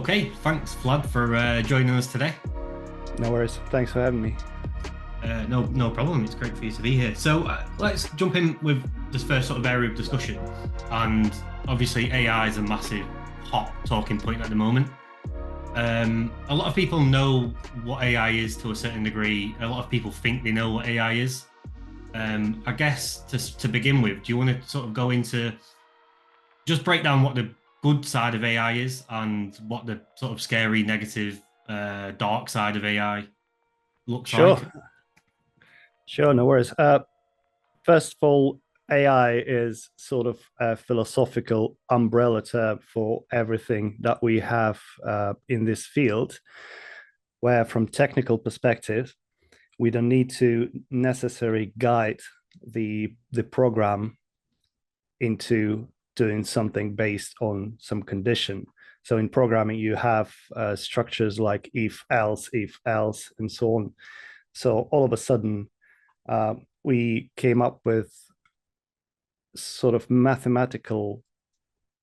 Okay, thanks, Vlad, for joining us today. No worries. Thanks for having me. No problem. It's great for you to be here. So let's jump in with this first sort of area of discussion. And obviously, AI is a massive hot talking point at the moment. A lot of people know what AI is to a certain degree. A lot of people think they know what AI is. I guess to begin with, do you want to sort of go into just break down what the good side of AI is and what the sort of scary, negative, dark side of AI looks like? Sure. Sure. No worries. First of all, AI is sort of a philosophical umbrella term for everything that we have in this field, where from technical perspective, we don't need to necessarily guide the program into doing something based on some condition. So in programming, you have structures like if else, and so on. So all of a sudden, we came up with sort of mathematical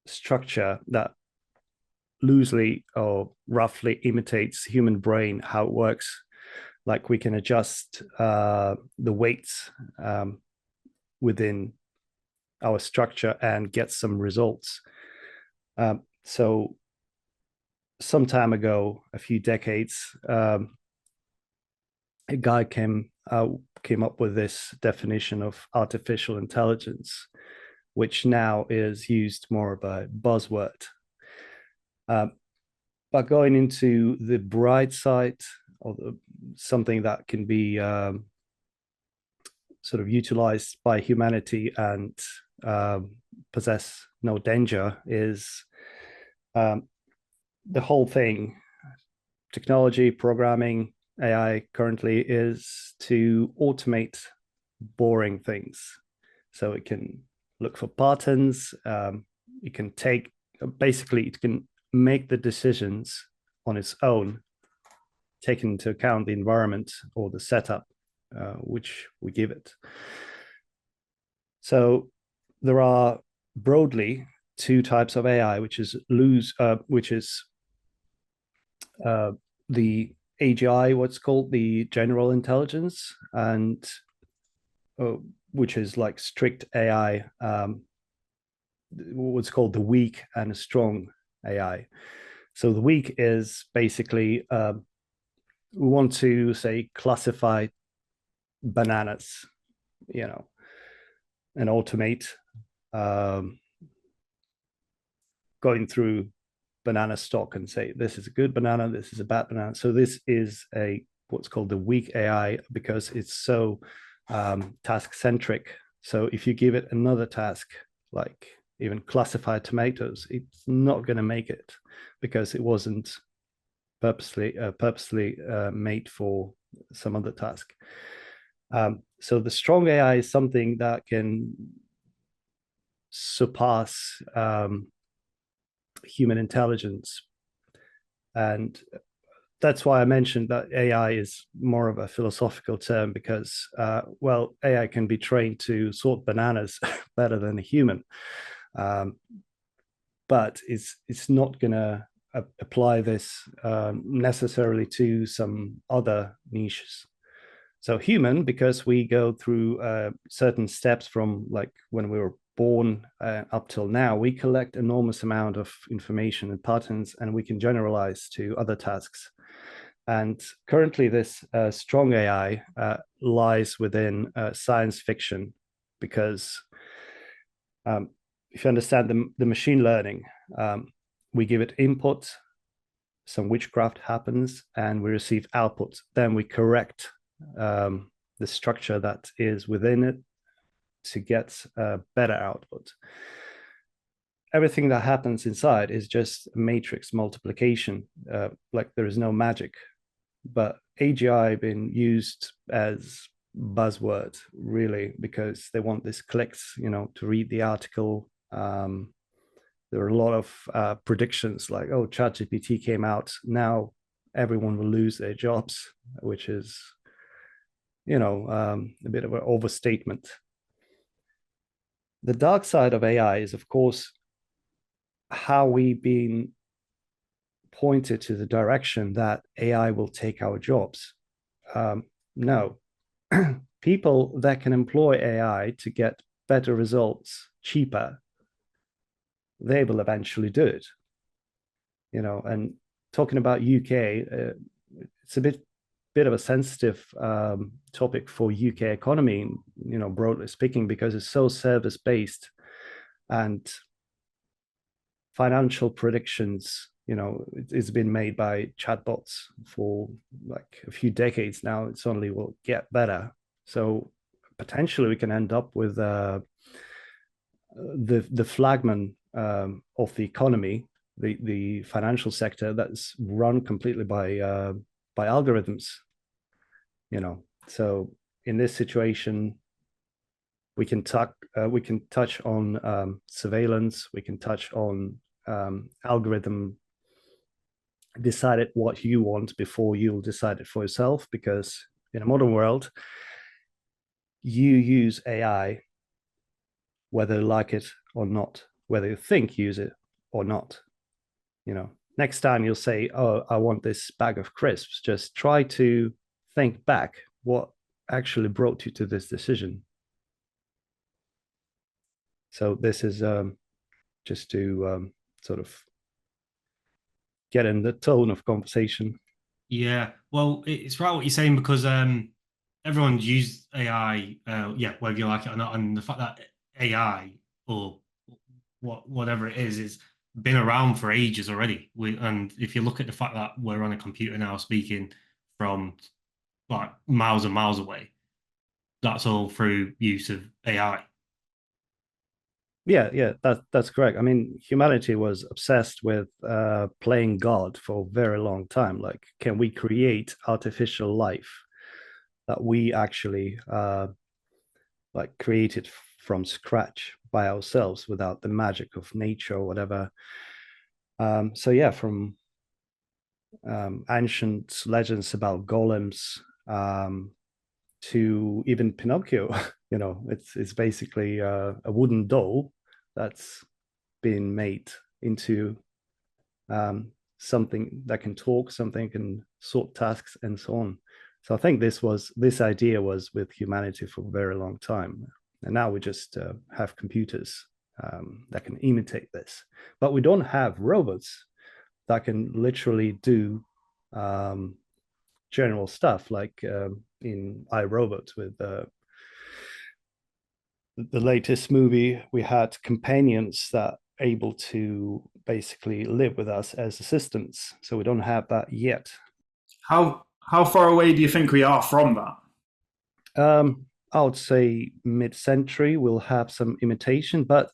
structure that loosely or roughly imitates human brain, how it works. Like we can adjust the weights within our structure and get some results. So some time ago, a few decades, a guy came up with this definition of artificial intelligence, which now is used more of a buzzword. But going into the bright side of something that can be sort of utilized by humanity and possess no danger is the whole thing. Technology, programming, AI currently is to automate boring things. So it can look for patterns. It can it can make the decisions on its own, taking into account the environment or the setup which we give it. So there are broadly two types of AI, which is the AGI, what's called the general intelligence, and which is like strict AI, what's called the weak and strong AI. So the weak is basically we want to say classify bananas, and automate going through banana stock and say this is a good banana, this is a bad banana. So this is what's called the weak AI because it's so task centric. So if you give it another task like even classify tomatoes, it's not going to make it because it wasn't purposely made for some other task. So the strong AI is something that can surpass human intelligence. And that's why I mentioned that AI is more of a philosophical term because, AI can be trained to sort bananas better than a human. But it's not going to apply this necessarily to some other niches. So human, because we go through certain steps from like when we were born up till now, we collect enormous amount of information and patterns, and we can generalize to other tasks. And currently, this strong AI lies within science fiction, because if you understand the machine learning, we give it input, some witchcraft happens, and we receive output. Then we correct the structure that is within it to get a better output. Everything that happens inside is just matrix multiplication. Like there is no magic, but AGI been used as buzzword really because they want this clicks, to read the article. There are a lot of predictions like, oh, ChatGPT came out, now everyone will lose their jobs, which is, a bit of an overstatement. The dark side of AI is, of course, how we've been pointed to the direction that AI will take our jobs. No. People that can employ AI to get better results cheaper, they will eventually do it. And talking about UK, it's a bit of a sensitive topic for UK economy, broadly speaking, because it's so service based, and financial predictions, it's been made by chatbots for like a few decades now. It's only will get better. So potentially we can end up with the flagman of the economy, the financial sector, that's run completely by algorithms. So in this situation, we can touch on surveillance. We can touch on algorithm decided what you want before you'll decide it for yourself, because in a modern world, you use AI whether you like it or not, whether you think use it or not. Next time you'll say, oh, I want this bag of crisps, just try to think back what actually brought you to this decision. So this is just to sort of get in the tone of conversation. Yeah, well, it's right what you're saying, because everyone's used AI, whether you like it or not, and the fact that AI or whatever it is been around for ages already. And if you look at the fact that we're on a computer now speaking from like miles and miles away, that's all through use of AI. Yeah, that's correct. I mean, humanity was obsessed with playing God for a very long time. Like, can we create artificial life that we actually like created from scratch by ourselves without the magic of nature or whatever? So yeah, from ancient legends about golems to even Pinocchio, it's basically a wooden doll that's been made into something that can talk, something can sort tasks, and so on. So I think this idea was with humanity for a very long time, and now we just have computers that can imitate this, but we don't have robots that can literally do general stuff like in iRobot with the latest movie. We had companions that are able to basically live with us as assistants. So we don't have that yet. How far away do you think we are from that? I would say mid-century we'll have some imitation, but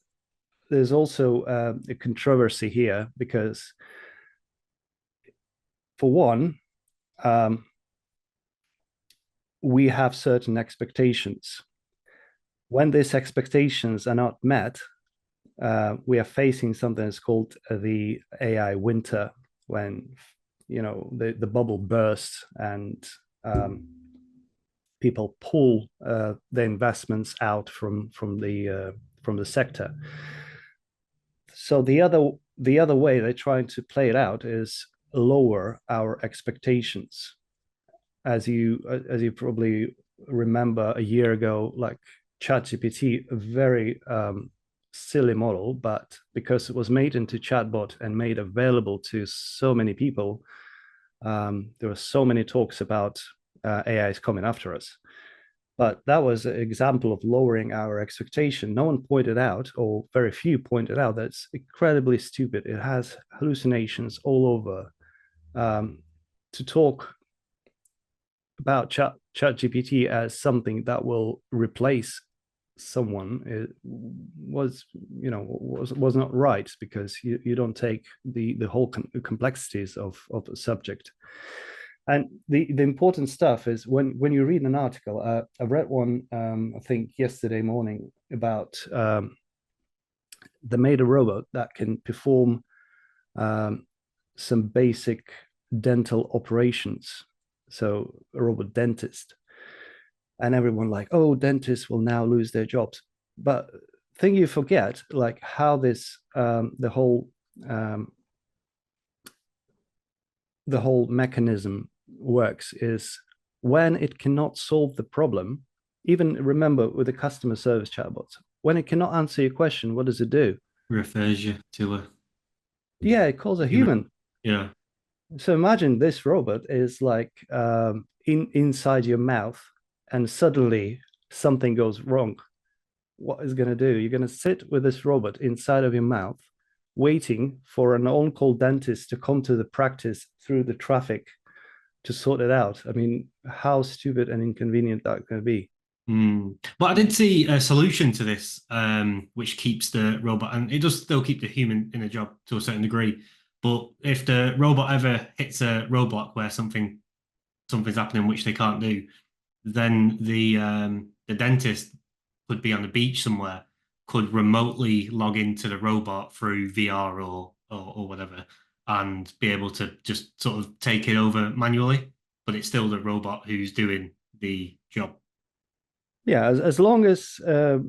there's also a controversy here, because for one, we have certain expectations. When these expectations are not met, we are facing something that's called the AI winter, when the bubble bursts and people pull the investments out from the sector. So the other way they're trying to play it out is lower our expectations. As you probably remember, a year ago, like ChatGPT, a very silly model, but because it was made into chatbot and made available to so many people, there were so many talks about AI is coming after us. But that was an example of lowering our expectation. No one pointed out, or very few pointed out, that it's incredibly stupid. It has hallucinations all over. To talk about ChatGPT as something that will replace someone, it was not right, because you don't take the whole complexities of the subject. And the important stuff is when you read an article. I read one I think yesterday morning about they made a robot that can perform some basic dental operations. So a robot dentist, and everyone like, oh, dentists will now lose their jobs. But thing you forget, like how this the whole the whole mechanism works is when it cannot solve the problem. Even remember with the customer service chatbots, when it cannot answer your question, what does it do? Refers you to a Yeah, it calls a human. human. Yeah. So imagine this robot is like inside your mouth, and suddenly something goes wrong. What is going to do? You're going to sit with this robot inside of your mouth, waiting for an on-call dentist to come to the practice through the traffic to sort it out. I mean, how stupid and inconvenient that going to be. But I did see a solution to this, which keeps the robot, and it does still keep the human in the job to a certain degree. But if the robot ever hits a roadblock where something's happening which they can't do, then the dentist could be on the beach somewhere, could remotely log into the robot through VR or whatever, and be able to just sort of take it over manually. But it's still the robot who's doing the job. Yeah, as long as there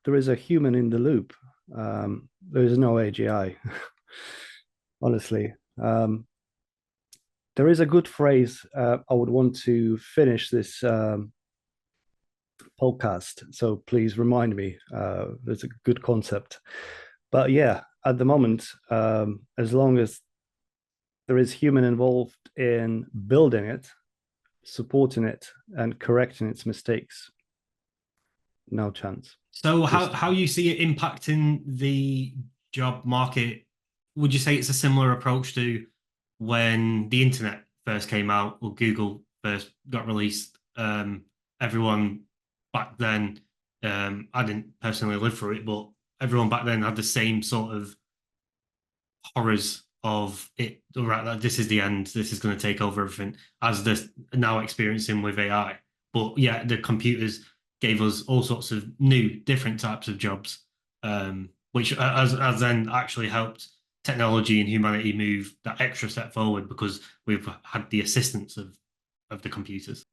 is a human in the loop, there is no AGI. Honestly, there is a good phrase I would want to finish this podcast. So please remind me. There's a good concept, but yeah, at the moment, as long as there is human involved in building it, supporting it, and correcting its mistakes, no chance. So how you see it impacting the job market? Would you say it's a similar approach to when the internet first came out or Google first got released? Everyone back then, I didn't personally live through it, but everyone back then had the same sort of horrors of it. Right, like, this is the end. This is going to take over everything, as they're now experiencing with AI. But yeah, the computers gave us all sorts of new, different types of jobs, which has then actually helped technology and humanity move that extra step forward because we've had the assistance of the computers.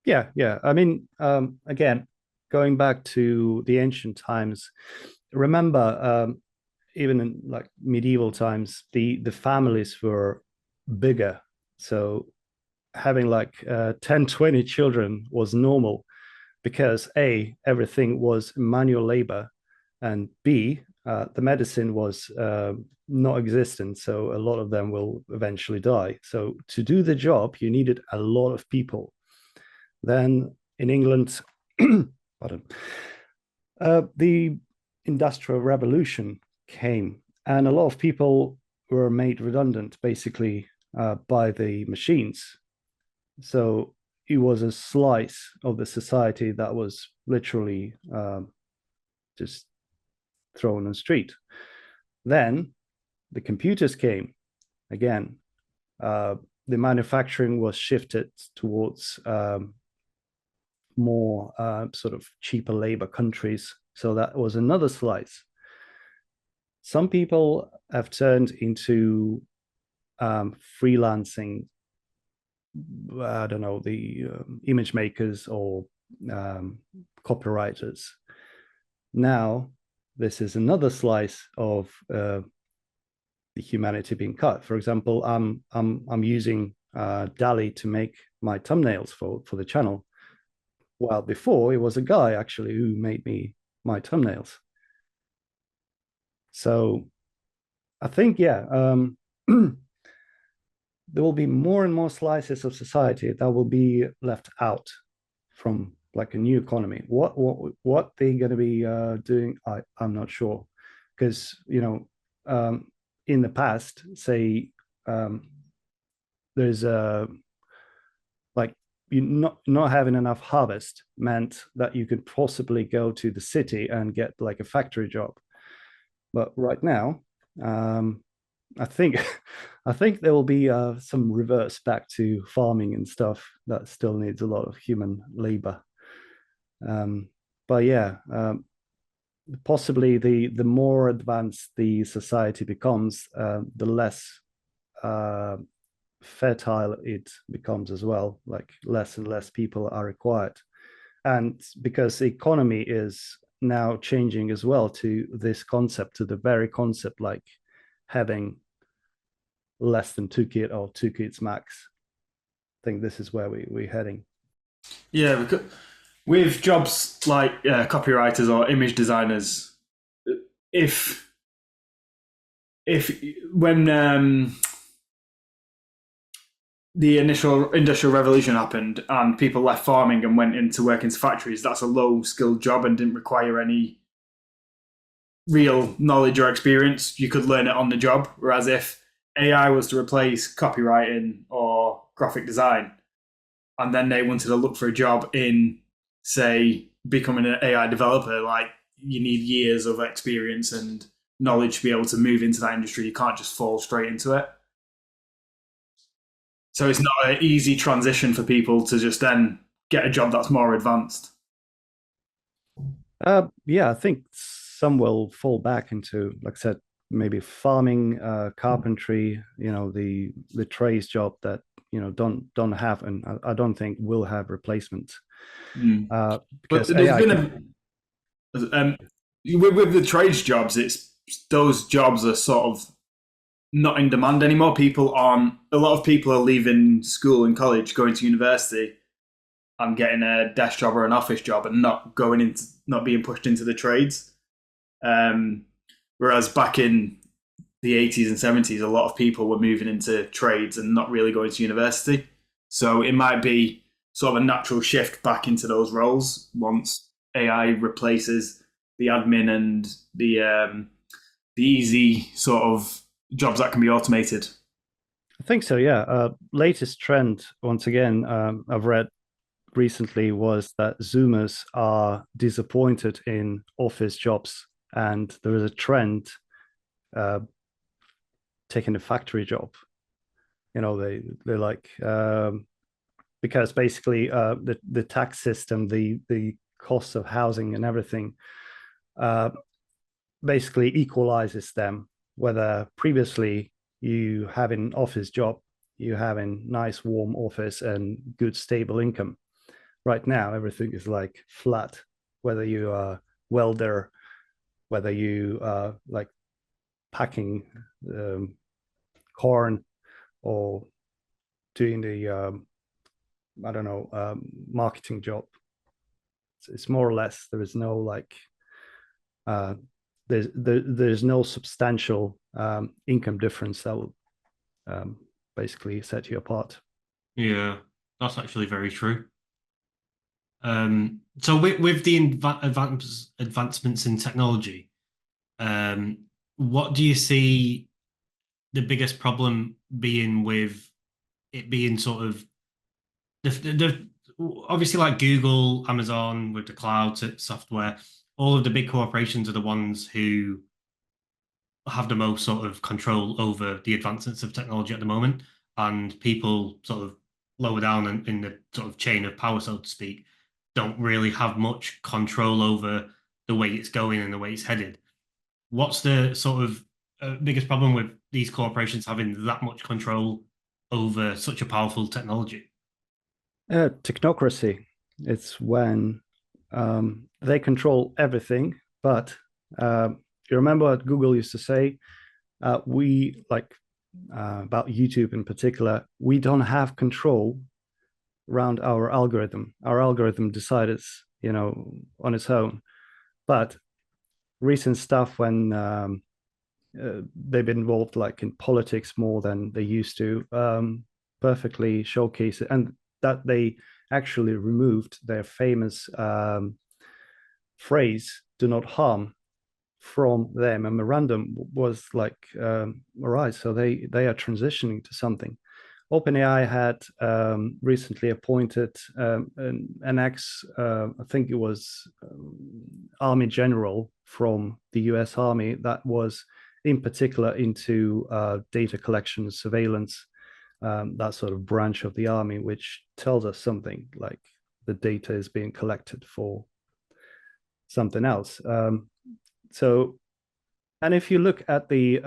Yeah. I mean, again, going back to the ancient times, remember, even in like medieval times, the families were bigger. So having like 10, 20 children was normal because A, everything was manual labor, and B, the medicine was not existent. So a lot of them will eventually die. So to do the job, you needed a lot of people. Then in England, pardon, the Industrial Revolution came, and a lot of people were made redundant basically by the machines. So it was a slice of the society that was literally just thrown on the street. Then the computers came again. The manufacturing was shifted towards more sort of cheaper labor countries. So that was another slice. Some people have turned into freelancing, I don't know, the image makers or copywriters. Now, this is another slice of the humanity being cut. For example, I'm using DALL-E to make my thumbnails for the channel. Well, before it was a guy actually who made me my thumbnails. So I think, yeah, there will be more and more slices of society that will be left out from like a new economy. What they're going to be doing, I'm not sure, because in the past, say, there's a like you not having enough harvest meant that you could possibly go to the city and get like a factory job. But right now, I think I think there will be some reverse back to farming and stuff that still needs a lot of human labor. But yeah, possibly the more advanced the society becomes, the less fertile it becomes as well. Like less and less people are required, and because the economy is now changing as well to this concept, to the very concept like having less than 2 kit or 2 kits max. I think this is where we're heading. Yeah, because with jobs like copywriters or image designers, if when the initial industrial revolution happened and people left farming and went into work into factories, that's a low skilled job and didn't require any real knowledge or experience. You could learn it on the job. Whereas if AI was to replace copywriting or graphic design, and then they wanted to look for a job in, say, becoming an AI developer, like, you need years of experience and knowledge to be able to move into that industry. You can't just fall straight into it. So it's not an easy transition for people to just then get a job that's more advanced. Yeah, I think some will fall back into, like I said, maybe farming, carpentry, the trades job that don't have, and I don't think will have replacements. But Because there's AI been with the trades jobs, it's those jobs are sort of not in demand anymore. A lot of people are leaving school and college, going to university and getting a desk job or an office job and not being pushed into the trades. Whereas back in the 80s and 70s, a lot of people were moving into trades and not really going to university. So it might be sort of a natural shift back into those roles once AI replaces the admin and the easy sort of jobs that can be automated. I think so, yeah. Latest trend, once again, I've read recently, was that Zoomers are disappointed in office jobs, and there is a trend taking a factory job. They're like, because basically the tax system, the cost of housing and everything basically equalizes them. Whether previously you have an office job, you have a nice warm office and good stable income. Right now, everything is like flat. Whether you are welder, whether you are like packing corn or doing the marketing job, it's more or less, there is no like there's no substantial income difference that will basically set you apart. Yeah, that's actually very true. So with the advancements in technology, what do you see the biggest problem being with it being sort of the obviously like Google, Amazon with the cloud software, all of the big corporations are the ones who have the most sort of control over the advancements of technology at the moment, and people sort of lower down in the sort of chain of power, so to speak, don't really have much control over the way it's going and the way it's headed. What's the sort of biggest problem with these corporations having that much control over such a powerful technology? Technocracy. It's when they control everything, but you remember what Google used to say? We like about YouTube in particular, we don't have control around our algorithm. Our algorithm decided, on its own. But recent stuff when they've been involved like in politics more than they used to, perfectly showcase it, and that they actually removed their famous phrase "do not harm" from their memorandum. Was like, all right, so they are transitioning to something. OpenAI had recently appointed an ex, I think it was Army general from the US Army, that was in particular into data collection, surveillance, that sort of branch of the army, which tells us something like the data is being collected for something else. And if you look at the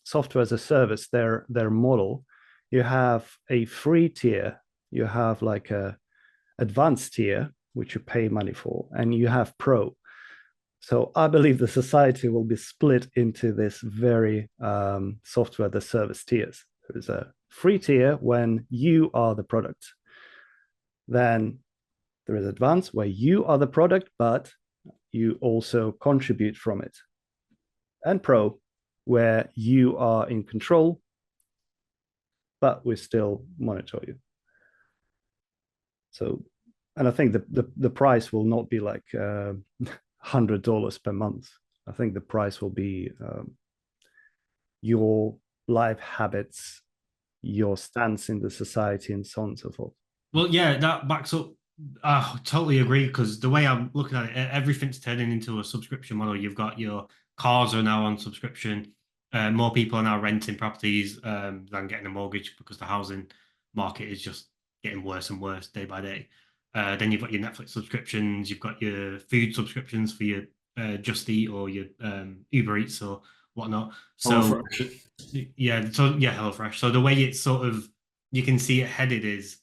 software as a service, their model, you have a free tier, you have like a advanced tier, which you pay money for, and you have pro. So I believe the society will be split into this very software as a service tiers. There's a free tier when you are the product. Then there is advanced where you are the product, but you also contribute from it. And pro, where you are in control, but we still monitor you. So, and I think the price will not be like $100 per month. I think the price will be your life habits, your stance in the society, and so on and so forth. Well, yeah, that backs up. I totally agree because the way I'm looking at it, everything's turning into a subscription model. You've got your cars are now on subscription. More people are now renting properties than getting a mortgage because the housing market is just getting worse and worse day by day. Then you've got your Netflix subscriptions. You've got your food subscriptions for your Just Eat or your Uber Eats or whatnot. So yeah, HelloFresh. So the way it's sort of you can see it headed is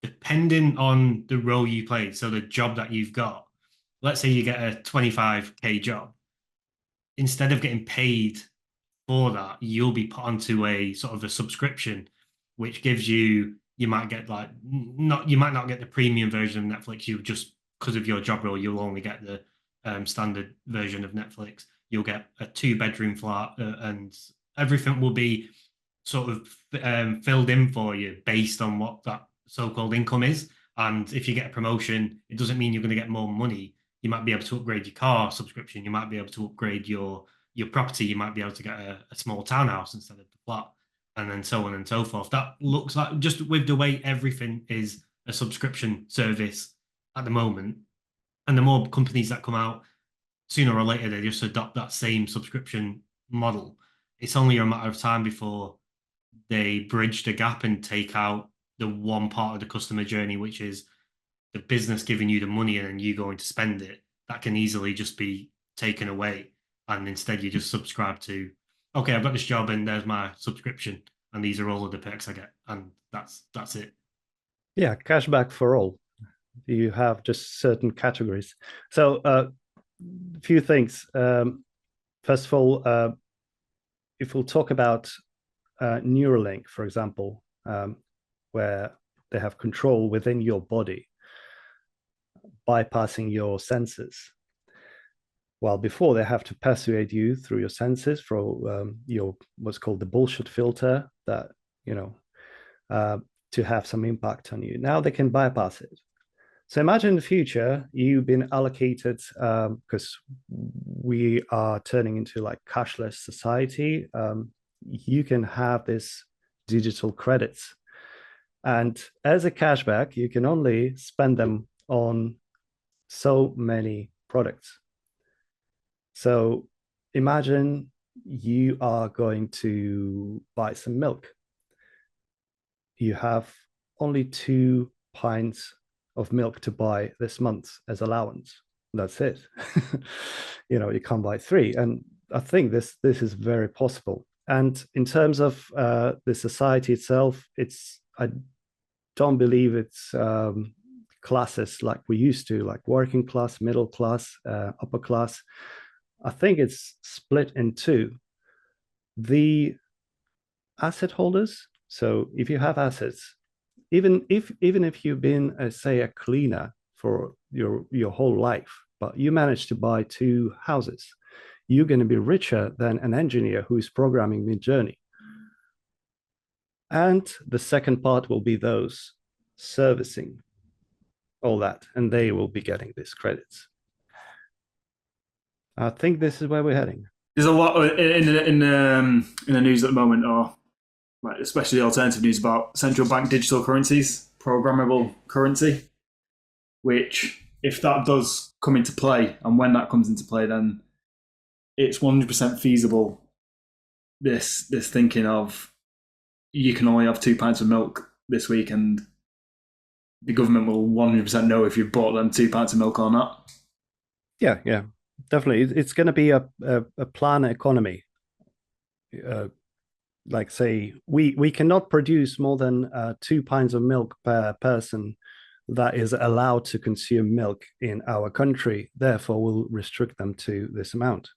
depending on the role you play, so the job that you've got, let's say you get a 25K job, instead of getting paid for that, you'll be put onto a sort of a subscription, which gives you, you might get like, not, you might not get the premium version of Netflix, you just, because of your job role, you'll only get the standard version of Netflix. You'll get a 2-bedroom flat and everything will be sort of filled in for you based on what that so-called income is. And if you get a promotion, it doesn't mean you're going to get more money. You might be able to upgrade your car subscription. You might be able to upgrade your property. You might be able to get a small townhouse instead of the flat, and then so on and so forth. That looks like, just with the way everything is a subscription service at the moment, and the more companies that come out, sooner or later they just adopt that same subscription model. It's only a matter of time before they bridge the gap and take out the one part of the customer journey, which is the business giving you the money and then you going to spend it. That can easily just be taken away. And instead you just subscribe to, okay, I've got this job and there's my subscription and these are all of the perks I get. And that's it. Yeah, cashback for all. You have just certain categories. So a few things. First of all, if we'll talk about Neuralink, for example, where they have control within your body, bypassing your senses. While before they have to persuade you through your senses for your what's called the bullshit filter that, you know, to have some impact on you. Now they can bypass it. So imagine in the future, you've been allocated, because we are turning into like cashless society, you can have this digital credits. And as a cashback, you can only spend them on so many products. So imagine you are going to buy some milk. You have only 2 pints of milk to buy this month as allowance. That's it. You know, you can't buy 3. And I think this is very possible. And in terms of the society itself, I don't believe it's classes like we used to, like working class, middle class, upper class. I think it's split in 2. The asset holders. So if you have assets, even if you've been, say, a cleaner for your whole life, but you manage to buy 2 houses, you're going to be richer than an engineer who is programming Midjourney. And the second part will be those servicing all that, and they will be getting these credits. I think this is where we're heading. There's a lot in the news at the moment, or like especially the alternative news, about central bank digital currencies, programmable currency, which if that does come into play, and when that comes into play, then it's 100% feasible. This thinking of you can only have 2 pints of milk this week, and the government will 100% know if you've bought them 2 pints of milk or not. Yeah, definitely. It's going to be a plan economy. Like say, we cannot produce more than 2 pints of milk per person that is allowed to consume milk in our country. Therefore, we'll restrict them to this amount.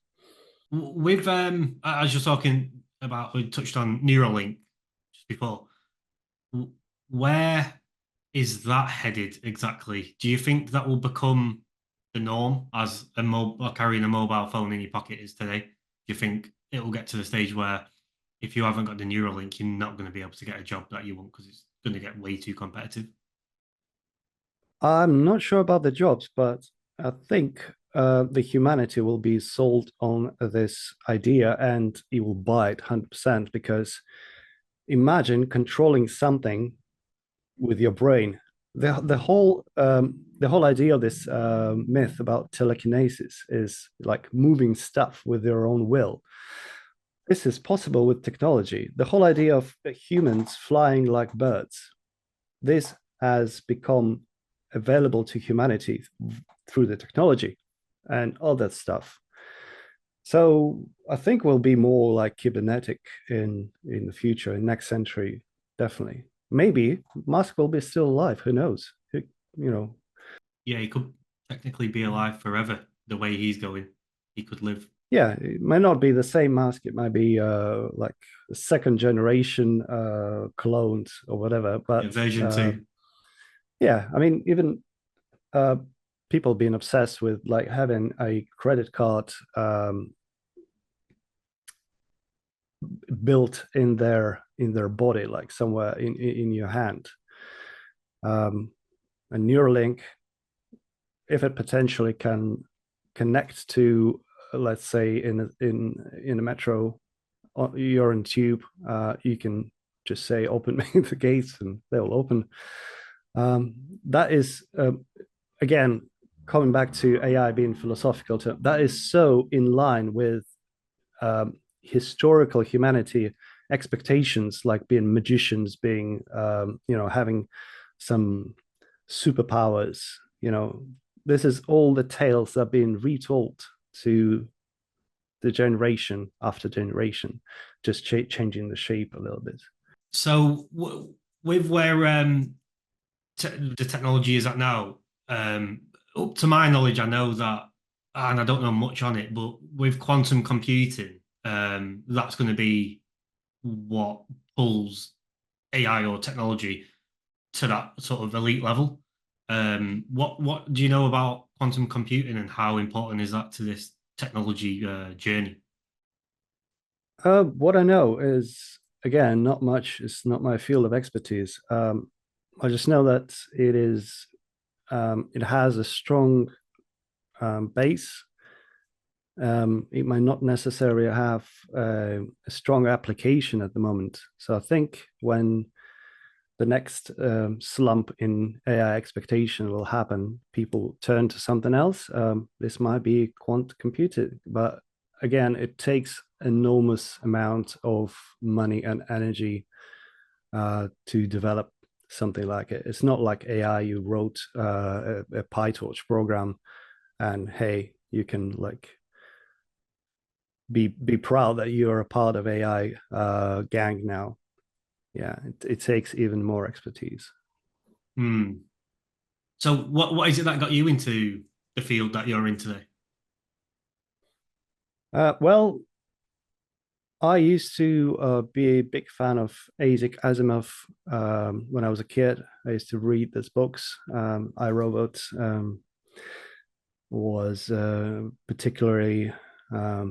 With I was just talking about, we touched on Neuralink just before. Where is that headed exactly? Do you think that will become the norm as carrying a mobile phone in your pocket is today? Do you think it will get to the stage where if you haven't got the Neuralink, you're not going to be able to get a job that you want because it's going to get way too competitive? I'm not sure about the jobs, but I think the humanity will be sold on this idea and it will buy it 100% because imagine controlling something with your brain. The whole idea of this myth about telekinesis is like moving stuff with your own will. This is possible with technology. The whole idea of humans flying like birds, this has become available to humanity through the technology and all that stuff. So I think we'll be more like cybernetic in the future, in next century, definitely. Maybe Musk will be still alive. Who knows? You know. Yeah, he could technically be alive forever the way he's going. He could live. Yeah, it might not be the same Musk. It might be like a second generation cloned or whatever. Yeah, But version two. yeah, I mean, even uh, people being obsessed with like having a credit card built in their body, like somewhere in your hand. A Neuralink, if it potentially can connect to, let's say, in a metro, you're in tube, you can just say, "Open me the gates," and they'll open. That is again coming back to AI being philosophical term. That is so in line with historical humanity expectations, like being magicians, being having some superpowers. This is all the tales that are being retold to the generation after generation, just changing the shape a little bit. So with where the technology is at now, up to my knowledge, I know that, and I don't know much on it, but with quantum computing, that's going to be what pulls AI or technology to that sort of elite level. What do you know about quantum computing and how important is that to this technology journey? What I know is, again, not much. It's not my field of expertise. I just know that it has a strong base. It might not necessarily have a strong application at the moment. So I think when the next slump in AI expectation will happen, people turn to something else. This might be quantum computing, but again, it takes enormous amount of money and energy to develop something like it. It's not like AI. You wrote a PyTorch program, and hey, you can like be proud that you're a part of AI gang now. Yeah, it takes even more expertise. Hmm. So what is it that got you into the field that you're in today? Well, I used to be a big fan of Isaac Asimov when I was a kid. I used to read his books. I, Robot was particularly, I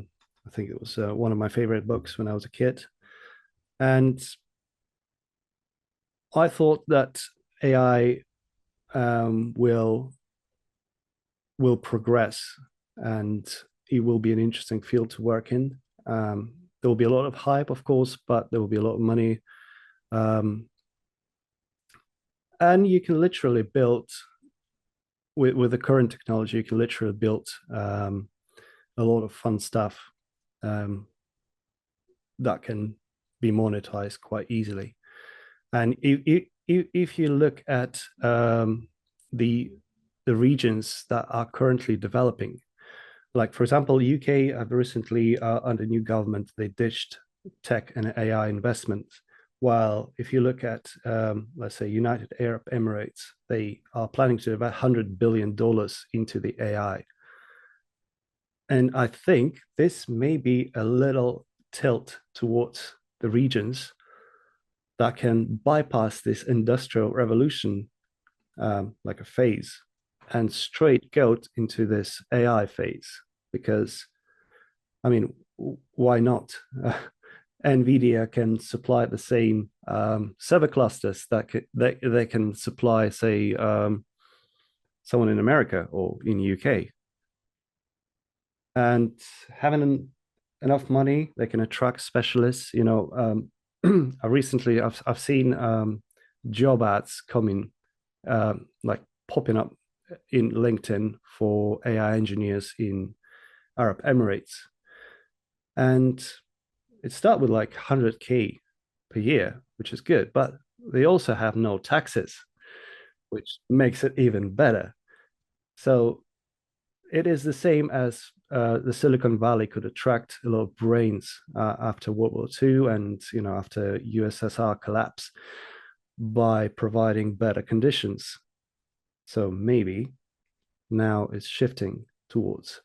think it was one of my favorite books when I was a kid. And I thought that AI will progress and it will be an interesting field to work in. There will be a lot of hype, of course, but there will be a lot of money. And you can literally build, with the current technology, you can literally build a lot of fun stuff that can be monetized quite easily. And if you look at the regions that are currently developing, like for example, UK have recently under new government they ditched tech and AI investments. While if you look at let's say United Arab Emirates, they are planning to invest $100 billion into the AI. And I think this may be a little tilt towards the regions that can bypass this industrial revolution, like a phase, and straight go into this AI phase. Because, I mean, why not? NVIDIA can supply the same server clusters that they can supply, say, someone in America or in the UK. And having enough money, they can attract specialists. I've seen job ads coming, like popping up in LinkedIn for AI engineers in Arab Emirates, and it starts with like 100K per year, which is good, but they also have no taxes, which makes it even better. So it is the same as the Silicon Valley could attract a lot of brains after World War II and after USSR collapse by providing better conditions. So maybe now it's shifting towards.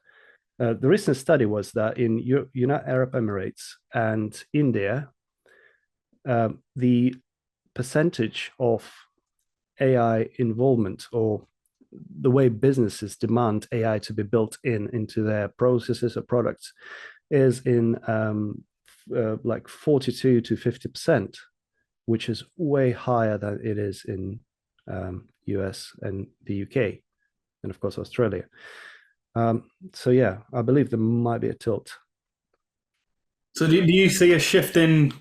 The recent study was that in United Arab Emirates and India, the percentage of AI involvement, or the way businesses demand AI to be built into their processes or products, is in like 42 to 50%, which is way higher than it is in US and the UK, and of course Australia. So yeah, I believe there might be a tilt. So do you see a shift in,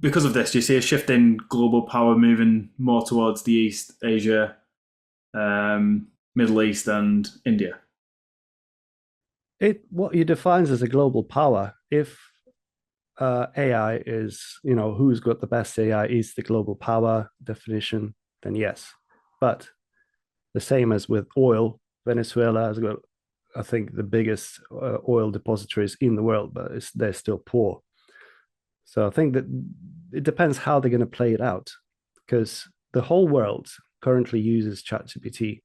because of this, do you see a shift in global power moving more towards the East, Asia, Middle East and India? What you defines as a global power, if AI is, who's got the best AI is the global power definition, then yes. But the same as with oil, Venezuela has got, I think, the biggest oil depositories in the world, but they're still poor. So I think that it depends how they're going to play it out, because the whole world currently uses ChatGPT.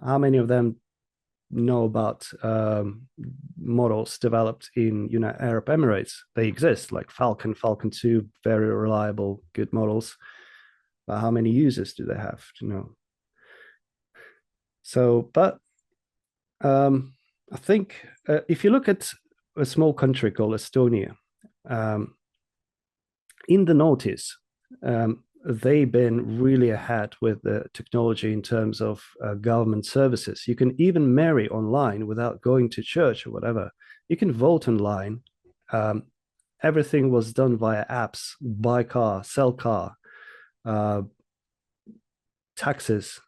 How many of them know about models developed in United Arab Emirates? They exist, like Falcon 2, very reliable, good models. But how many users do they have? So, but I think if you look at a small country called Estonia, in the notice, they've been really ahead with the technology in terms of government services. You can even marry online without going to church or whatever. You can vote online. Everything was done via apps: buy car, sell car, taxes.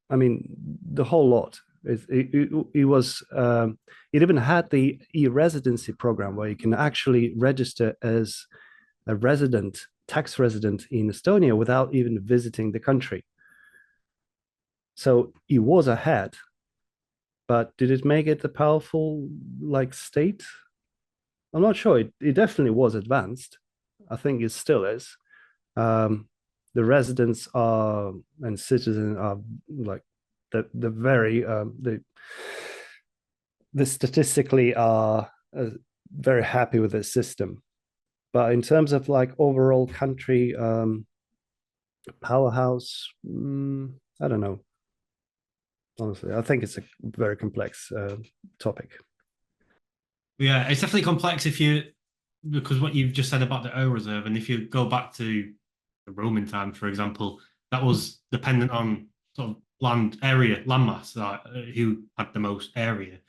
I mean, the whole lot. It was. It even had the e-residency program where you can actually register as a tax resident in Estonia without even visiting the country. So it was ahead, but did it make it a powerful state? I'm not sure. It definitely was advanced. I think it still is. The residents are and citizens are the very the statistically are very happy with this system. But in terms of overall country powerhouse, I don't know. Honestly, I think it's a very complex topic. Yeah, it's definitely complex because what you've just said about the oil reserve, and if you go back to the Roman time, for example, that was dependent on sort of landmass. Who had the most area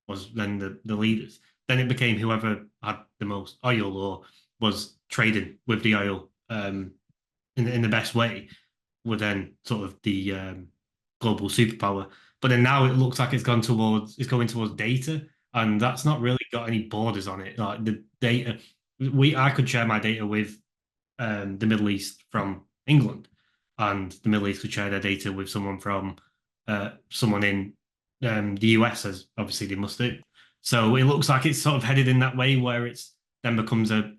was then the leaders. Then it became whoever had the most oil or was trading with the oil in the best way were then sort of the global superpower. But then now it looks like it's going towards data, and that's not really got any borders on it. Like the data, I could share my data with the Middle East from England, and the Middle East could share their data with someone from someone in the US, as obviously they must do. So it looks like it's sort of headed in that way, where it's then becomes a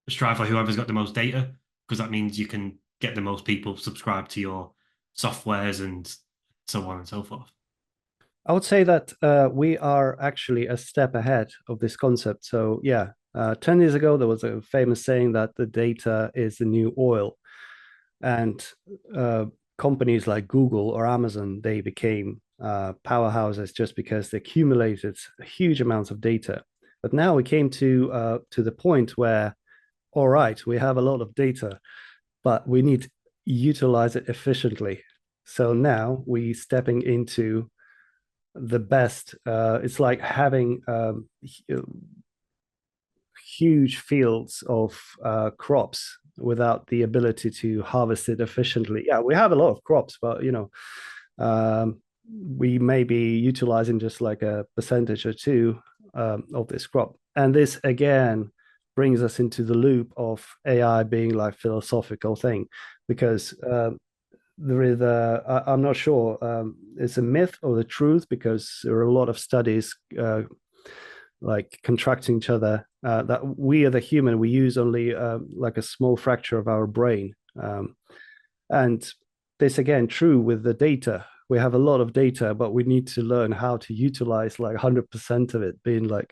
strive for whoever's got the most data, because that means you can get the most people subscribed to your softwares and so on and so forth. I would say that we are actually a step ahead of this concept. So yeah, 10 years ago, there was a famous saying that the data is the new oil. And companies like Google or Amazon, they became powerhouses just because they accumulated huge amounts of data. But now we came to the point where, all right, we have a lot of data, but we need to utilize it efficiently. So now we stepping into the best. It's like having huge fields of crops without the ability to harvest it efficiently. Yeah, we have a lot of crops, but we may be utilizing just like a percentage or two of this crop. And this again brings us into the loop of AI being like philosophical thing, because there is I'm not sure it's a myth or the truth, because there are a lot of studies like contracting each other that we are the human, we use only like a small fracture of our brain. And this again true with the data. We have a lot of data, but we need to learn how to utilize like 100% of it being like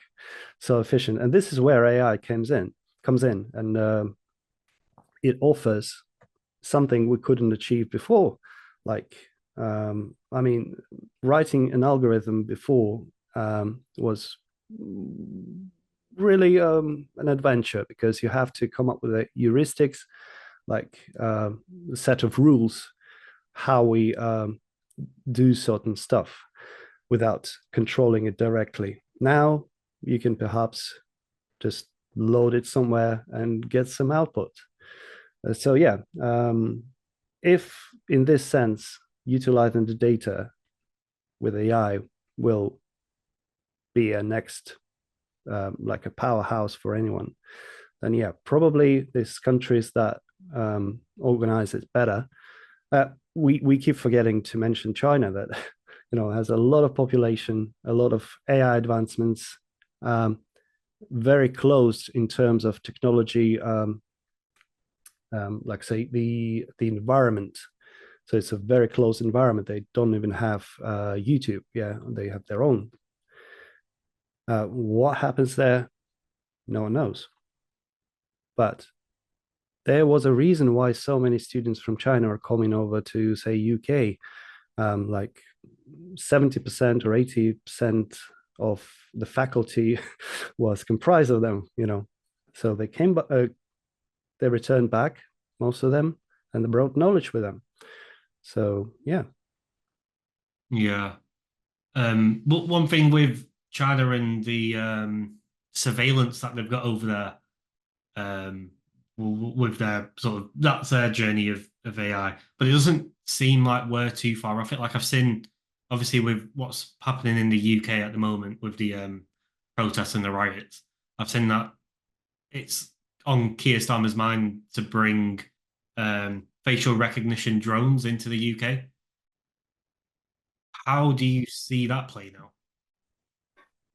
so efficient. And this is where AI comes in, and it offers something we couldn't achieve before. Like, I mean, writing an algorithm before was really an adventure, because you have to come up with a heuristics, like a set of rules, how we do certain stuff without controlling it directly. Now you can perhaps just load it somewhere and get some output. So yeah, if in this sense, utilizing the data with AI will be a next like a powerhouse for anyone, then yeah, probably there's countries that organize it better. We keep forgetting to mention China, that has a lot of population, a lot of AI advancements, very close in terms of technology, like say the environment. So it's a very close environment. They don't even have YouTube. Yeah, they have their own. What happens there? No one knows. But there was a reason why so many students from China are coming over to, say, UK. Like 70% or 80% of the faculty was comprised of them, So they came, they returned back, most of them, and they brought knowledge with them. So, yeah. Yeah. But one thing with China and the surveillance that they've got over there, with their sort of, that's their journey of AI. But it doesn't seem like we're too far off it. Like I've seen, obviously, with what's happening in the UK at the moment with the protests and the riots, I've seen that it's on Keir Starmer's mind to bring facial recognition drones into the UK. How do you see that play now?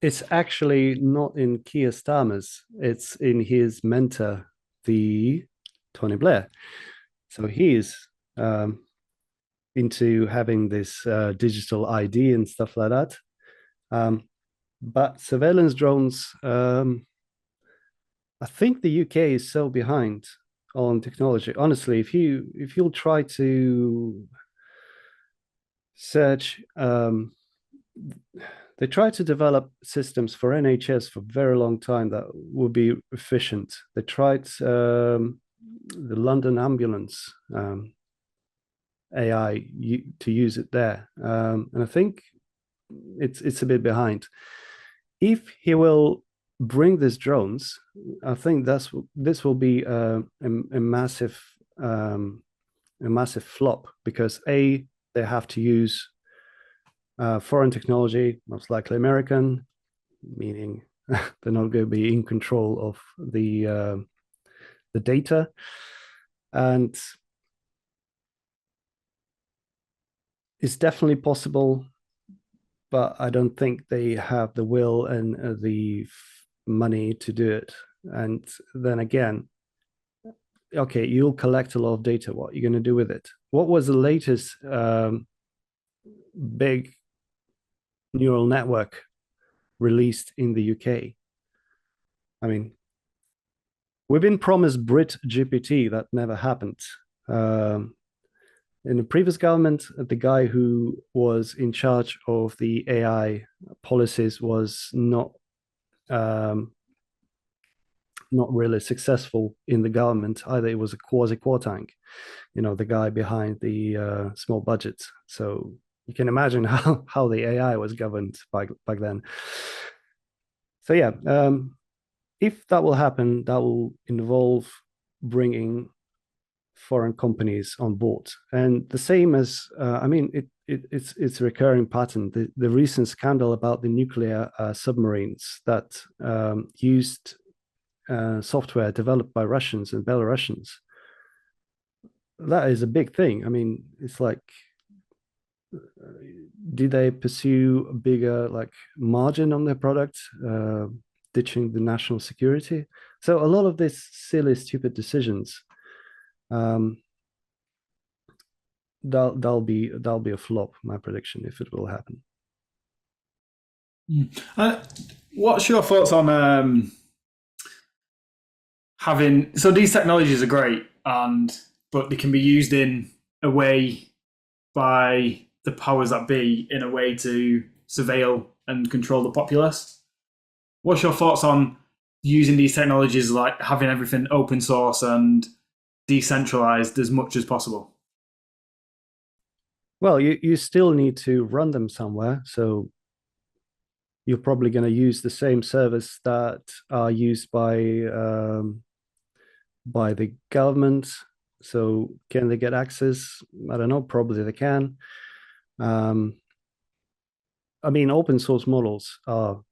It's actually not in Keir Starmer's, it's in his mentor, the Tony Blair. So he's into having this digital ID and stuff like that. But surveillance drones, I think the UK is so behind on technology. Honestly, if you'll try to search, they tried to develop systems for NHS for a very long time that would be efficient. They tried the London ambulance AI to use it there, and I think it's a bit behind. If he will bring these drones, I think this will be a massive flop, because they have to use foreign technology, most likely American, meaning they're not going to be in control of the data, and it's definitely possible, but I don't think they have the will and the money to do it. And then again, okay, you'll collect a lot of data. What are you going to do with it? What was the latest big neural network released in the UK? I mean, we've been promised Brit GPT. That never happened. In the previous government, the guy who was in charge of the AI policies was not really successful in the government either. It was a quasi-Kwarteng, the guy behind the small budgets. So you can imagine how the AI was governed back then. So yeah, if that will happen, that will involve bringing foreign companies on board. And the same as, it's a recurring pattern. The recent scandal about the nuclear submarines that used software developed by Russians and Belarusians, that is a big thing. I mean, it's like, did they pursue a bigger margin on their product, ditching the national security? So a lot of these silly, stupid decisions, that'll be a flop, my prediction, if it will happen. What's your thoughts on so these technologies are great, but they can be used in a way by the powers that be in a way to surveil and control the populace. What's your thoughts on using these technologies, like having everything open source and decentralized as much as possible? Well, you still need to run them somewhere. So you're probably going to use the same servers that are used by the government. So can they get access? I don't know. Probably they can. Open source models are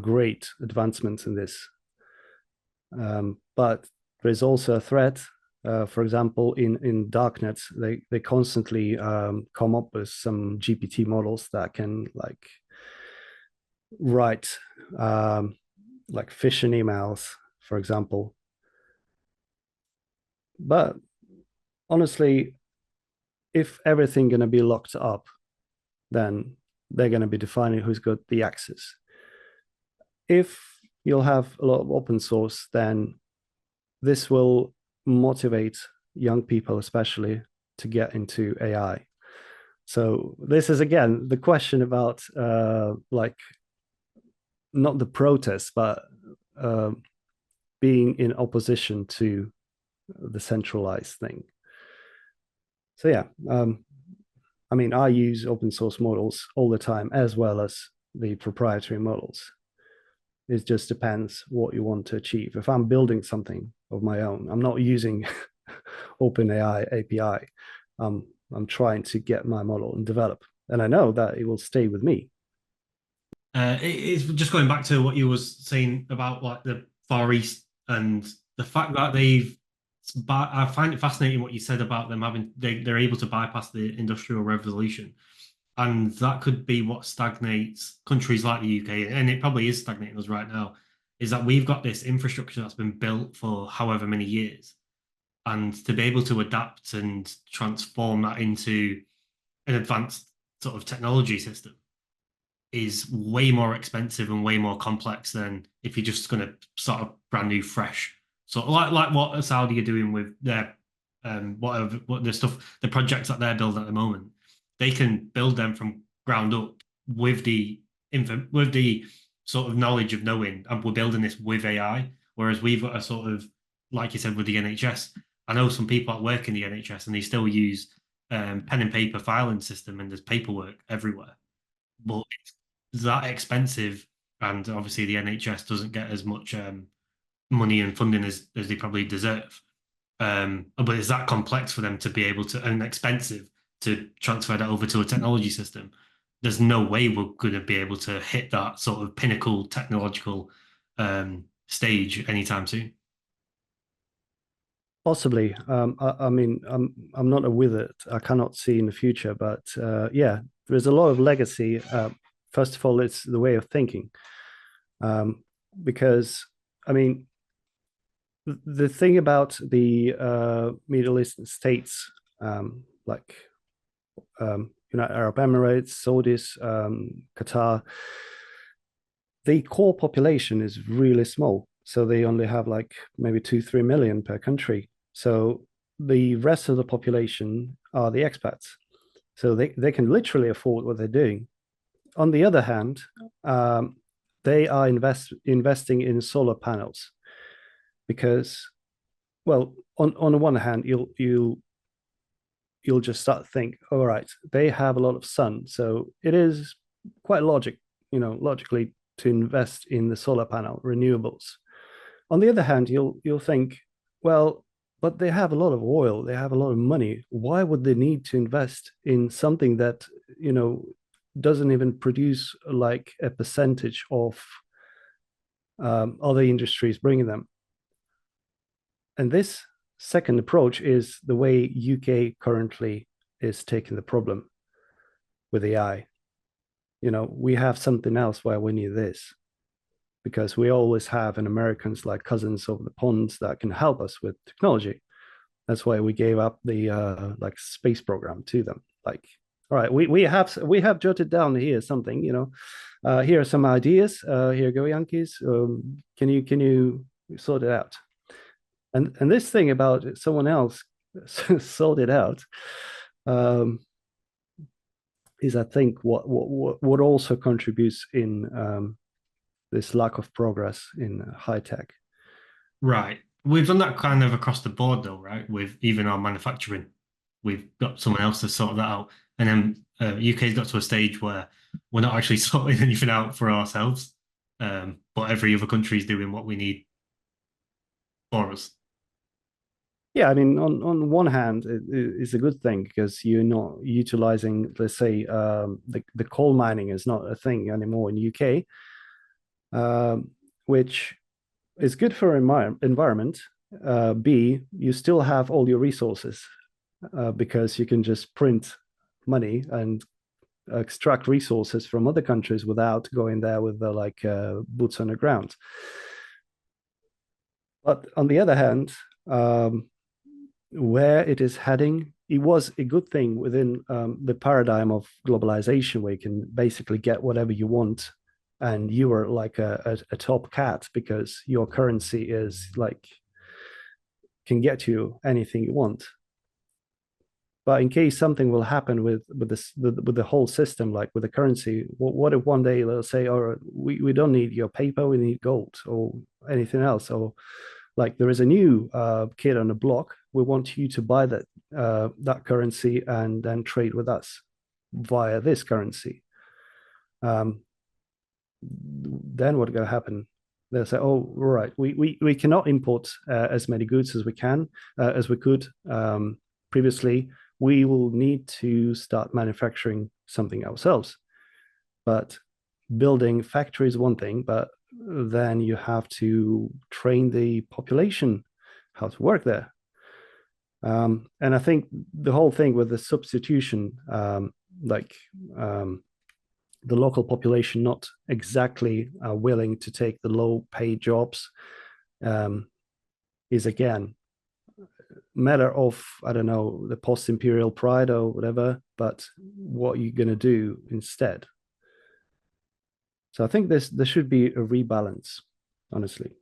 great advancements in this. But there's also a threat. For example, in darknet, they constantly come up with some GPT models that can write phishing emails, for example. But honestly, if everything going to be locked up, then they're going to be defining who's got the access. If you'll have a lot of open source, then this will motivate young people, especially, to get into AI. So this is, again, the question about not the protest, but being in opposition to the centralized thing. So yeah, I use open source models all the time, as well as the proprietary models. It just depends what you want to achieve. If I'm building something of my own, I'm not using OpenAI API. I'm trying to get my model and develop, and I know that it will stay with me. It's just going back to what you was saying about the Far East and the fact that I find it fascinating what you said about them they're able to bypass the Industrial Revolution. And that could be what stagnates countries like the UK, and it probably is stagnating us right now, is that we've got this infrastructure that's been built for however many years. And to be able to adapt and transform that into an advanced sort of technology system is way more expensive and way more complex than if you're just going to start a brand new, fresh. So like what Saudi are doing with their the projects that they're building at the moment. They can build them from ground up with the sort of knowledge of knowing, and we're building this with AI. Whereas we've got a sort of, like you said, with the NHS. I know some people that work in the NHS and they still use pen and paper filing system, and there's paperwork everywhere. But it's that expensive, and obviously the NHS doesn't get as much money and funding as they probably deserve. But it's that complex for them to be able to, and expensive to transfer that over to a technology system. There's no way we're going to be able to hit that sort of pinnacle technological stage anytime soon. Possibly. I'm not a wizard. I cannot see in the future, but yeah, there's a lot of legacy. First of all, it's the way of thinking, because the thing about the Middle Eastern states, like United Arab Emirates, Saudis, Qatar, the core population is really small. So they only have like maybe 2-3 million per country. So the rest of the population are the expats. So they can literally afford what they're doing. On the other hand, they are investing in solar panels because, well, on the one hand, you'll just start to think, all right, they have a lot of sun, so it is quite logically to invest in the solar panel renewables. On the other hand, you'll think, well, but they have a lot of oil, they have a lot of money. Why would they need to invest in something that doesn't even produce like a percentage of other industries bringing them? And this second approach is the way UK currently is taking the problem with AI. We have something else where we need this, because we always have in Americans like cousins over the ponds that can help us with technology. That's why we gave up the like space program to them. Like, all right, we have jotted down here something. Here are some ideas. Here you go, Yankees. Can you sort it out? And this thing about someone else sort it out is, I think, what also contributes in this lack of progress in high tech. Right. We've done that kind of across the board, though, right? With even our manufacturing, we've got someone else to sort that out. And then UK's got to a stage where we're not actually sorting anything out for ourselves, but every other country is doing what we need for us. Yeah, I mean, on one hand, it's a good thing because you're not utilizing, let's say, the coal mining is not a thing anymore in UK, which is good for environment. B, you still have all your resources because you can just print money and extract resources from other countries without going there with the boots on the ground. But on the other hand, where it is heading, it was a good thing within the paradigm of globalization, where you can basically get whatever you want, and you are like a top cat because your currency is like can get you anything you want. But in case something will happen with the whole system, like with the currency, what if one day they'll say, "Oh, we don't need your paper, we need gold or anything else," or like there is a new kid on the block, we want you to buy that currency and then trade with us via this currency. Then what's going to happen? They'll say, "Oh, right, we cannot import as many goods as we could previously. We will need to start manufacturing something ourselves." But building factories is one thing, but then you have to train the population how to work there. And I think the whole thing with the substitution, the local population not exactly willing to take the low paid jobs, is again matter of, I don't know, the post-imperial pride or whatever, but what you're going to do instead. So I think there should be a rebalance, honestly.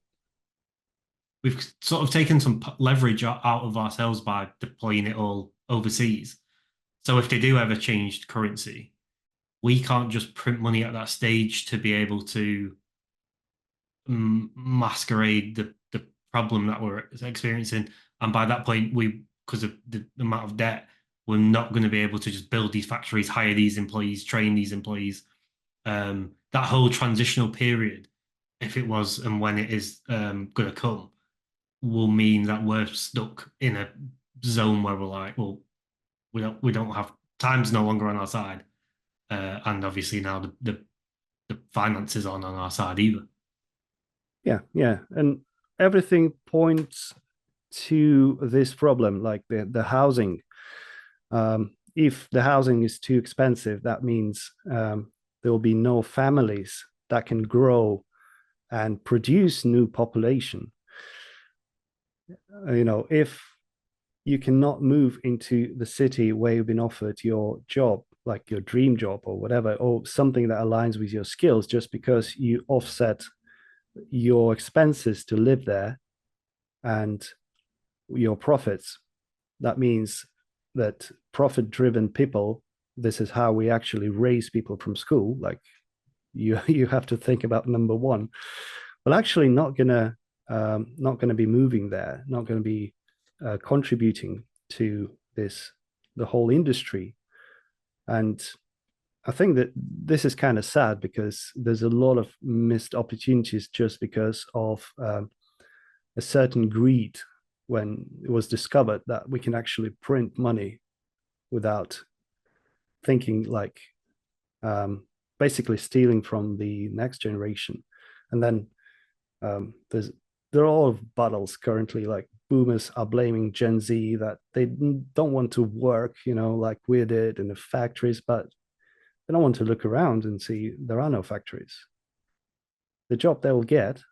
We've sort of taken some leverage out of ourselves by deploying it all overseas. So if they do ever change currency, we can't just print money at that stage to be able to masquerade the problem that we're experiencing. And by that point, because of the amount of debt, we're not going to be able to just build these factories, hire these employees, train these employees. That whole transitional period, if it was and when it is going to come, will mean that we're stuck in a zone where we're like, well, we don't have, time's no longer on our side, and obviously now the finances aren't on our side either. Yeah, and everything points to this problem, like the housing. If the housing is too expensive, that means there will be no families that can grow and produce new population. If you cannot move into the city where you've been offered your job, like your dream job or whatever, or something that aligns with your skills, just because you offset your expenses to live there and your profits. That means that profit-driven people, this is how we actually raise people from school. Like you have to think about number one. Well, actually not gonna be moving there, not gonna be contributing to the whole industry. And I think that this is kind of sad because there's a lot of missed opportunities just because of a certain greed when it was discovered that we can actually print money without thinking, like basically stealing from the next generation. And then there are a lot of battles currently, like boomers are blaming Gen Z that they don't want to work, like we did in the factories, but they don't want to look around and see there are no factories. The job they will get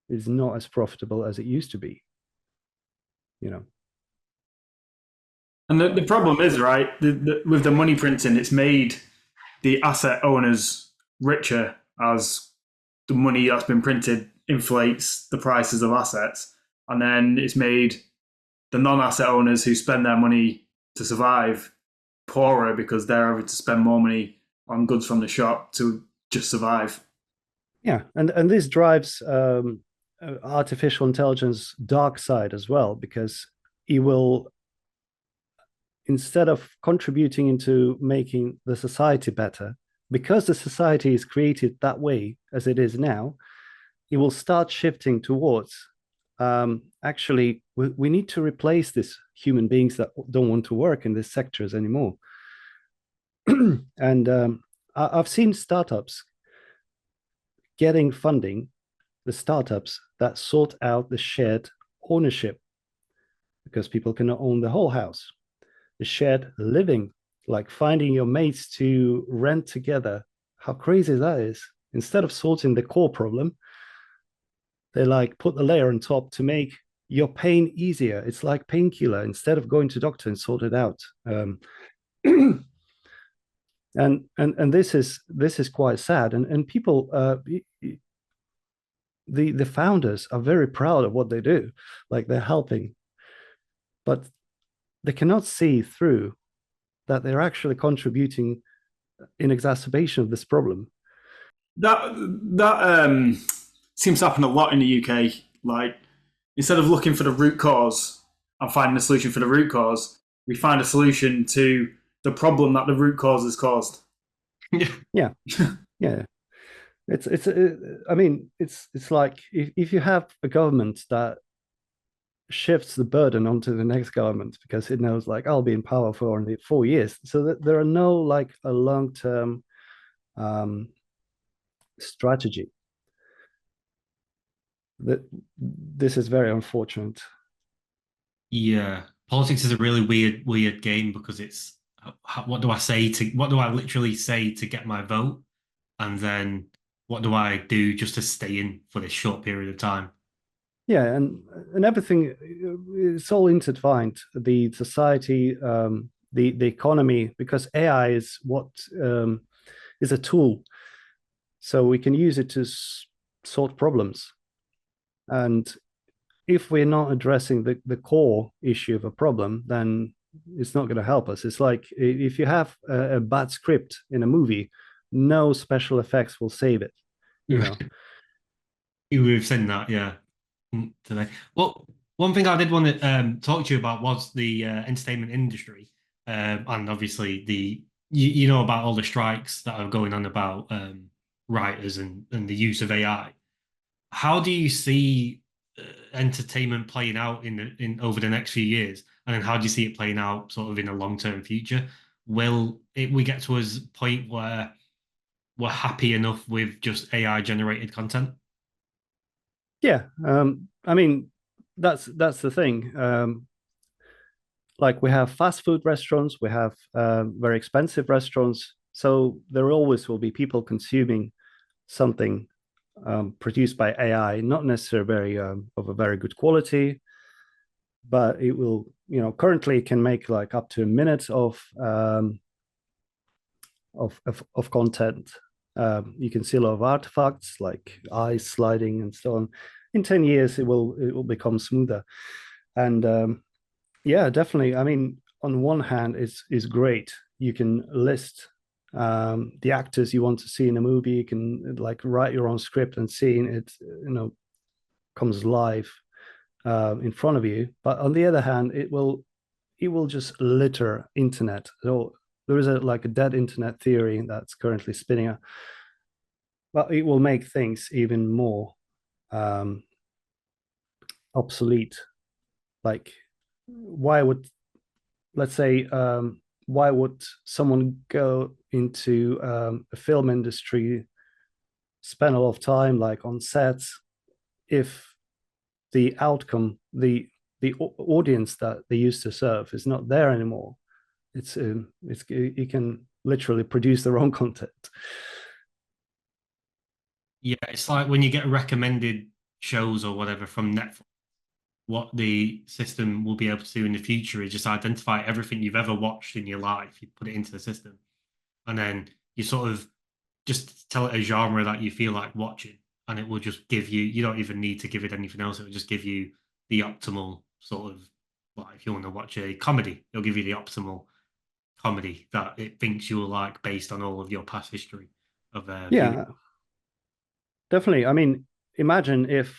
is not as profitable as it used to be. And the problem is, right, with the money printing, it's made the asset owners richer as the money that's been printed inflates the prices of assets. And then it's made the non-asset owners who spend their money to survive poorer because they're having to spend more money on goods from the shop to just survive. Yeah, and this drives artificial intelligence dark side as well, because it will, instead of contributing into making the society better, because the society is created that way as it is now, it will start shifting towards actually we need to replace these human beings that don't want to work in these sectors anymore. And I've seen startups getting funding, the startups that sort out the shared ownership, because people cannot own the whole house. The shared living, like finding your mates to rent together. How crazy that is. Instead of sorting the core problem, they like put the layer on top to make your pain easier. It's like painkiller instead of going to doctor and sort it out. And this is quite sad. And people, the founders are very proud of what they do, like they're helping, but they cannot see through that they're actually contributing in exacerbation of this problem. That seems to happen a lot in the UK. Like, instead of looking for the root cause and finding a solution for the root cause, we find a solution to the problem that the root cause has caused. Yeah. I mean, it's like if you have a government that shifts the burden onto the next government because it knows, like, I'll be in power for only 4 years, so that there are no like a long-term strategy. That this is very unfortunate. Yeah, politics is a really weird game because it's what do I literally say to get my vote, and then what do I do just to stay in for this short period of time? Yeah, and everything, it's all intertwined. The society, the economy, because AI is what is a tool, so we can use it to sort problems. And if we're not addressing the core issue of a problem, then it's not going to help us. It's like if you have a bad script in a movie, no special effects will save it. We've seen that, yeah, today. Well, one thing I did want to talk to you about was the entertainment industry, and obviously you know about all the strikes that are going on about writers and the use of AI. How do you see entertainment playing out in over the next few years, and then how do you see it playing out sort of in a long-term future? Will we get to a point where we're happy enough with just AI generated content? Yeah, I mean, that's the thing. Like we have fast food restaurants, we have very expensive restaurants, so there always will be people consuming something produced by AI, not necessarily very of a very good quality, but it will, currently it can make like up to a minute of content. You can see a lot of artifacts like ice sliding and so on. In 10 years, it will become smoother. And yeah, definitely. I mean, on one hand, is great. You can list the actors you want to see in a movie. You can like write your own script and seeing it, comes live in front of you. But on the other hand, it will just litter internet. So there is a dead internet theory that's currently spinning up, but it will make things even more um, obsolete. Like, why would let's say why would someone go into a film industry, spend a lot of time like on sets, if the outcome, the audience that they used to serve is not there anymore? It's you can literally produce their own content. Yeah, it's like when you get recommended shows or whatever from Netflix, what the system will be able to do in the future is just identify everything you've ever watched in your life. You put it into the system, and then you sort of just tell it a genre that you feel like watching, and it will just give you. You don't even need to give it anything else. It will just give you the optimal sort of. Like if you want to watch a comedy, it'll give you the optimal comedy that it thinks you'll like based on all of your past history of viewing. Yeah, definitely. I mean, imagine if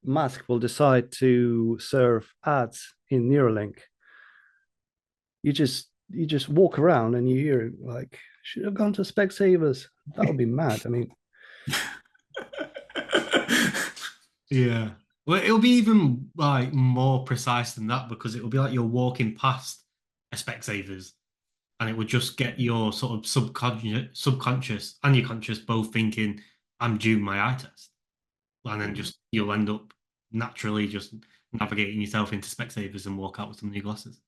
Musk will decide to serve ads in Neuralink. You just walk around and you hear like, should have gone to Specsavers. That would be mad. I mean, Yeah. Well, it'll be even like more precise than that because it'll be like you're walking past a Specsavers and it would just get your sort of subconscious and your conscious both thinking, I'm due my eye test. And then just you'll end up naturally just navigating yourself into Specsavers and walk out with some new glasses.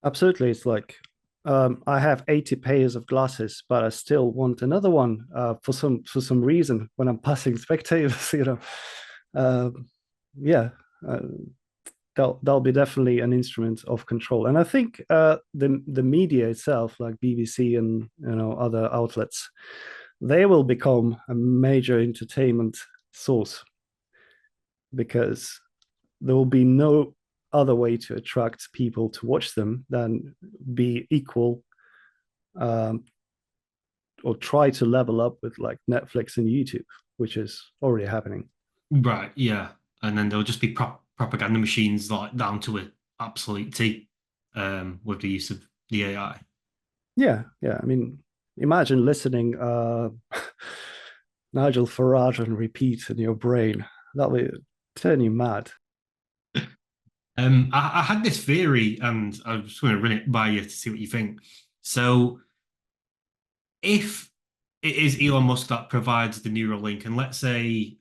absolutely. It's like I have 80 pairs of glasses, but I still want another one for some reason when I'm passing Specsavers. Yeah, uh, that'll be definitely an instrument of control. And I think the media itself, like BBC and other outlets, they will become a major entertainment source because there will be no other way to attract people to watch them than be equal, um, or try to level up with like Netflix and YouTube, which is already happening. Right, yeah. And then there'll just be propaganda machines like down to an absolute T with the use of the AI. Yeah, yeah. I mean, imagine listening Nigel Farage on repeat in your brain. That would turn you mad. I had this theory, and I was just going to run it by you to see what you think. So, if it is Elon Musk that provides the neural link, and let's say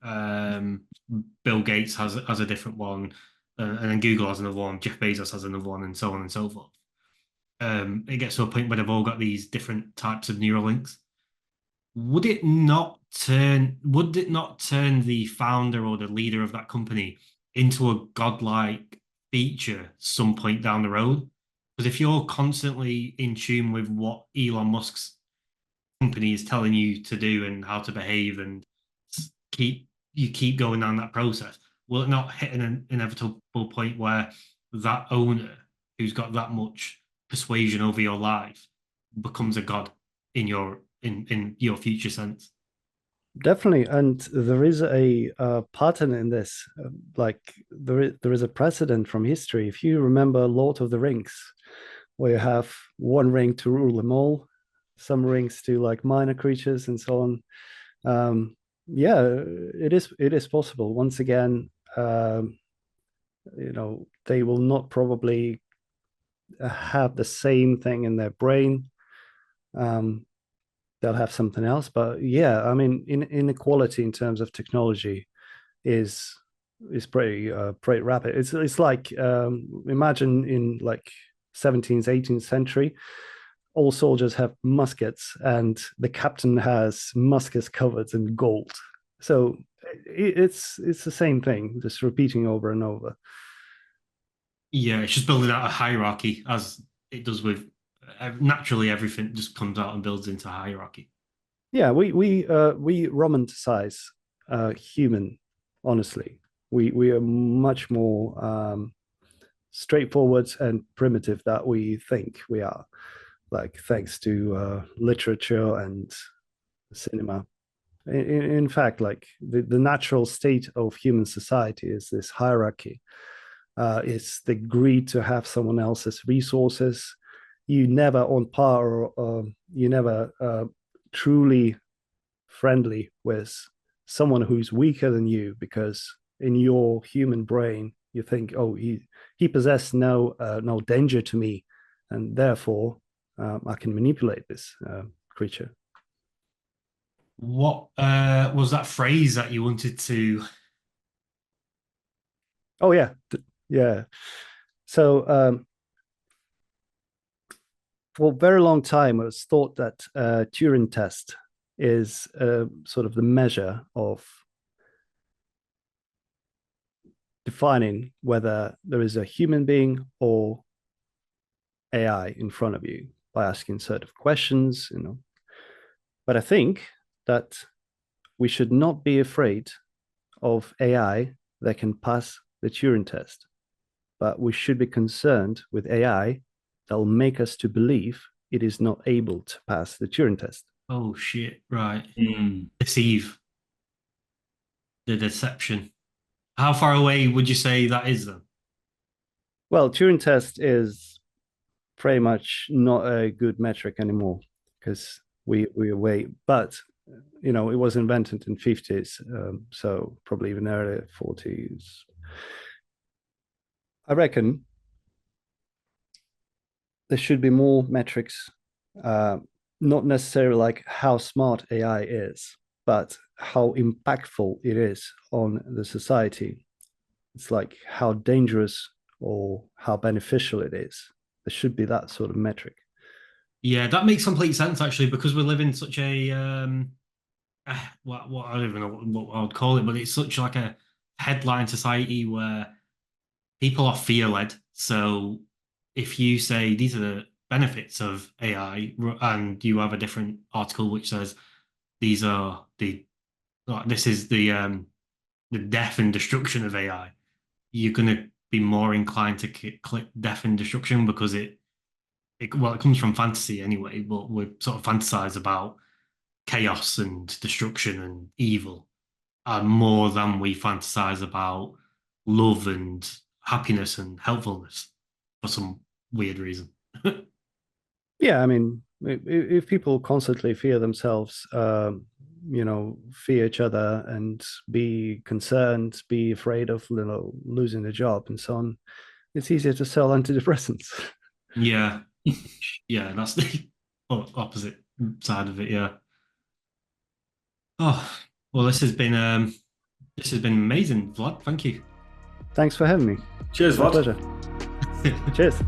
Bill Gates has a different one, and then Google has another one, Jeff Bezos has another one, and so on and so forth. It gets to a point where they've all got these different types of neural links. Would it not turn the founder or the leader of that company into a godlike feature some point down the road? Because if you're constantly in tune with what Elon Musk's company is telling you to do and how to behave and keep going down that process, will it not hit an inevitable point where that owner who's got that much persuasion over your life becomes a god in your future sense? Definitely, and there is a pattern in this. Like there is a precedent from history. If you remember Lord of the Rings, where you have one ring to rule them all, some rings to like minor creatures and so on. Yeah, it is possible. Once again, they will not probably have the same thing in their brain. Um, they'll have something else. But yeah, I mean, inequality in terms of technology is pretty rapid. It's like imagine in like 17th, 18th century, all soldiers have muskets, and the captain has muskets covered in gold. So it's the same thing, just repeating over and over. Yeah, it's just building out a hierarchy as it does with naturally everything just comes out and builds into a hierarchy. Yeah, we romanticize human. Honestly, we are much more straightforward and primitive that we think we are. Like thanks to literature and cinema. In fact, like the natural state of human society is this hierarchy. It's the greed to have someone else's resources. You never on par, or you never truly friendly with someone who's weaker than you, because in your human brain you think, oh, he possesses no danger to me, and therefore I can manipulate this creature. What was that phrase that you wanted to? Oh yeah, yeah. So for a very long time, it was thought that Turing test is sort of the measure of defining whether there is a human being or AI in front of you by asking certain questions, you know. But I think that we should not be afraid of AI that can pass the Turing test, but we should be concerned with AI that will make us to believe it is not able to pass the Turing test. Oh shit! Right. Deceive, the deception. How far away would you say that is then? Well, Turing test is pretty much not a good metric anymore because we away, but you know, it was invented in 50s, so probably even earlier 40s. I reckon there should be more metrics, not necessarily like how smart AI is, but how impactful it is on the society. It's like how dangerous or how beneficial it is. There should be that sort of metric. Yeah, that makes complete sense actually, because we live in such a what I don't even know what I would call it, but it's such like a headline society where people are fear led. So if you say these are the benefits of AI, and you have a different article which says these are the like, this is the death and destruction of AI, you're gonna be more inclined to click death and destruction because it comes from fantasy anyway, but we sort of fantasize about chaos and destruction and evil more than we fantasize about love and happiness and helpfulness for some weird reason. Yeah, I mean, if people constantly fear themselves, you know, fear each other and be concerned, be afraid of, you know, losing a job and so on, it's easier to sell antidepressants. Yeah, yeah, that's the opposite side of it. Yeah. Oh, well, this has been amazing, Vlad. Thank you. Thanks for having me. Cheers, My Vlad. pleasure. Cheers.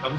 Um,